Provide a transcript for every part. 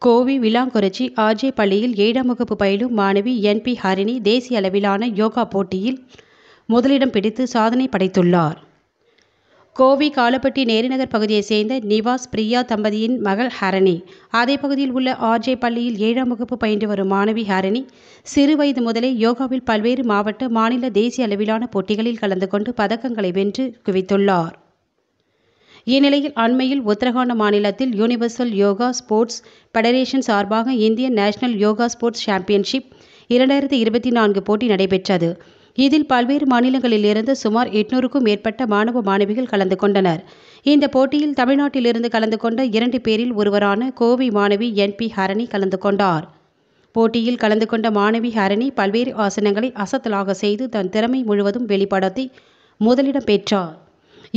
Kovai Vilankurichi RJ பள்ளியில் 7ஆம் வகுப்பு பயிலும் மாணவி NP ஹரிணி தேசிய அளவிலான யோகா போட்டியில் முதலிடம் பிடித்து சாதனை படைத்துள்ளார். கோவை காலப்பட்டி நேருநகர் பகுதியைச் சேர்ந்த நிவாஸ் பிரியா தம்பதியின் மகள் ஹரிணி. அதே பகுதியில் உள்ள ஆர்ஜே பள்ளியில் 7ஆம் வகுப்பு பயின்று வரும் மாணவி ஹரிணி சிறு வயது முதலே யோகாவில் பல்வேறு மாவட்ட, மாநில, தேசிய அளவிலான போட்டிகளில் கலந்து கொண்டு பதக்கங்களை வென்று குவித்துள்ளார். இந்நிலையில் அண்மையில் உத்தரகாண்ட் மாநிலத்தில் யூனிவர்சல் யோகா ஸ்போர்ட்ஸ் பெடரேஷன் சார்பாக Indian national yoga sports championship 2024 போட்டி நடைபெற்றது. இதில் பல்வேறு மாநிலங்களிலிருந்து சுமார் 800க்கும் மேற்பட்ட மாணவ, மாணவிகள் கலந்து கொண்டனர். இந்த போட்டியில் தமிழ்நாட்டிலிருந்து கலந்து கொண்ட 2 பேரில் ஒருவரான கோவை மாணவி NP ஹரிணி கலந்து கொண்டார். போட்டியில் கலந்து கொண்ட மாணவி ஹரிணி பல்வேறு ஆசனங்களை அசத்தலாக செய்து தன் திறமை முழுவதும் வெளிப்படுத்தி முதலிடம் பெற்றார்.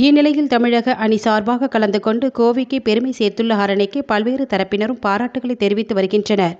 இந்நிலையில் தமிழக அணி சார்பாக கலந்து கொண்டு கோவைக்கு பெருமை சேர்த்துள்ள ஹரிணிக்கு பல்வேறு தரப்பினரும் பாராட்டுகளை தெரிவித்து வருகின்றனர்.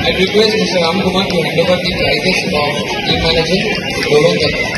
I request Mr. Ram Kumar to hand over the prizes of team manager Govind.